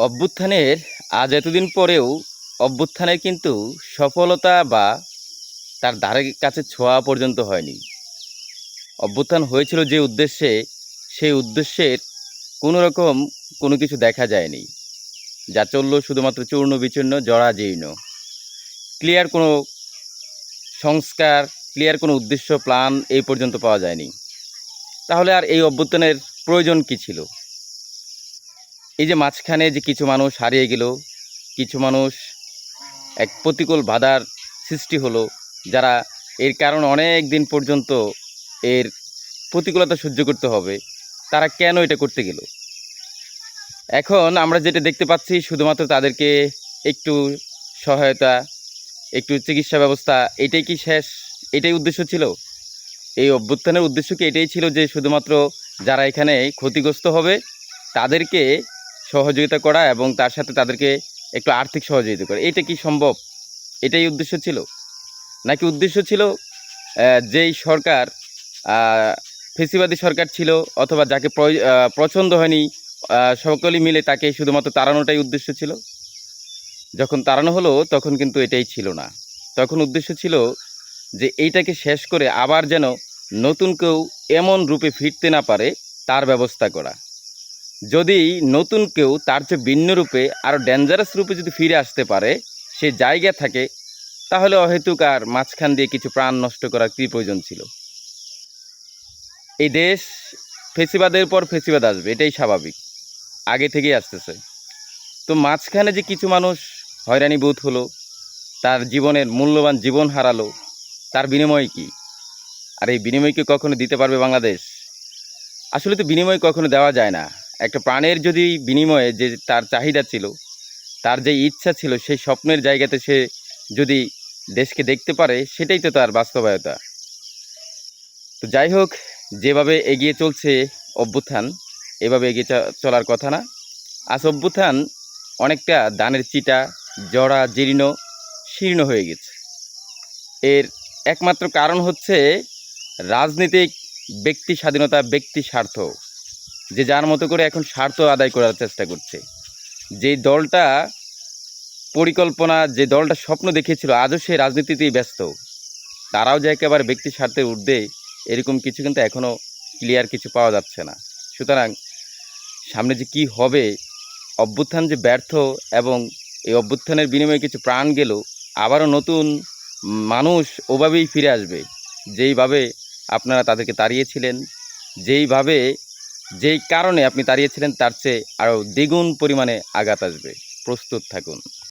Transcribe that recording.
অভ্যুত্থানের আজ এতদিন পরেও অভ্যুত্থানের কিন্তু সফলতা বা তার ধারে কাছে ছোঁয়া পর্যন্ত হয়নি। অভ্যুত্থান হয়েছিল যে উদ্দেশ্যে, সেই উদ্দেশ্যের কোনো রকম কোনো কিছু দেখা যায়নি। যা চলল শুধুমাত্র চূর্ণ বিচূর্ণ জরাজীর্ণ। ক্লিয়ার কোনো সংস্কার, ক্লিয়ার কোনো উদ্দেশ্য প্ল্যান এই পর্যন্ত পাওয়া যায়নি। তাহলে আর এই অভ্যুত্থানের প্রয়োজন কী ছিল? এই যে মাঝখানে যে কিছু মানুষ হারিয়ে গেল, কিছু মানুষ এক প্রতিকূল বাধার সৃষ্টি হলো, যারা এর কারণে অনেক দিন পর্যন্ত এর প্রতিকূলতা সহ্য করতে হবে, তারা কেন এটা করতে গেল? এখন আমরা যেটা দেখতে পাচ্ছি, শুধুমাত্র তাদেরকে একটু সহায়তা, একটু চিকিৎসা ব্যবস্থা, এটাই কি শেষ? এটাই উদ্দেশ্য ছিল? এই অভ্যুত্থানের উদ্দেশ্য কি এটাই ছিল যে শুধুমাত্র যারা এখানে ক্ষতিগ্রস্ত হবে তাদেরকে সহযোগিতা করা এবং তার সাথে তাদেরকে একটু আর্থিক সহযোগিতা করা? এটা কি সম্ভব? এটাই উদ্দেশ্য ছিল? নাকি উদ্দেশ্য ছিল যেই সরকার ফেসিবাদী সরকার ছিল, অথবা যাকে পছন্দ হয়নি, সকলেই মিলে তাকে শুধুমাত্র তাড়ানোটাই উদ্দেশ্য ছিল? যখন তাড়ানো হলো তখন কিন্তু এটাই ছিল না। তখন উদ্দেশ্য ছিল যে এইটাকে শেষ করে আবার যেন নতুন কেউ এমন রূপে ফিরতে না পারে, তার ব্যবস্থা করা। যদি নতুন কেউ তার চেয়ে ভিন্ন রূপে আরও ডেঞ্জারাস রূপে যদি ফিরে আসতে পারে, সে জায়গা থাকে, তাহলে অহেতুক আর মাঝখান দিয়ে কিছু প্রাণ নষ্ট করার কী প্রয়োজন ছিল? এই দেশ ফেসিবাদের পর ফেসিবাদ আসবে, এটাই স্বাভাবিক, আগে থেকেই আসতেছে। তো মাঝখানে যে কিছু মানুষ হয়রানি বোধ হলো, তার জীবনের মূল্যবান জীবন হারালো, তার বিনিময় কি? আর এই বিনিময় কি কখনো দিতে পারবে বাংলাদেশ? আসলে তো বিনিময় কখনো দেওয়া যায় না। একটা প্রাণের যদি বিনিময়ে যে তার চাহিদা ছিল, তার যে ইচ্ছা ছিল, সেই স্বপ্নের জায়গাতে সে যদি দেশকে দেখতে পারে, সেটাই তো তার বাস্তবায়তা। তো যাই হোক, যেভাবে এগিয়ে চলছে অভ্যুত্থান, এভাবে এগিয়ে চলার কথা না। আজ অভ্যুত্থান অনেকটা ধানের চিটা, জরা জীর্ণ শীর্ণ হয়ে গেছে। এর একমাত্র কারণ হচ্ছে রাজনীতিক ব্যক্তি স্বাধীনতা, ব্যক্তি স্বার্থ। যে যার মতো করে এখন স্বার্থ আদায় করার চেষ্টা করছে। যে দলটা পরিকল্পনা, যে দলটা স্বপ্ন দেখিয়েছিল, আজও সে রাজনীতিতেই ব্যস্ত। তারাও যে একেবারে ব্যক্তি স্বার্থের ঊর্ধ্বে, এরকম কিছু কিন্তু এখনও ক্লিয়ার কিছু পাওয়া যাচ্ছে না। সুতরাং সামনে যে কি হবে, অভ্যুত্থান যে ব্যর্থ এবং এই অভ্যুত্থানের বিনিময়ে কিছু প্রাণ গেল, আবারও নতুন মানুষ ওভাবেই ফিরে আসবে, যেইভাবে আপনারা তাদেরকে তাড়িয়েছিলেন, যেইভাবে যেই কারণে আপনি তাড়িয়েছিলেন, তার চেয়ে আরও দ্বিগুণ পরিমাণে আঘাত আসবে। প্রস্তুত থাকুন।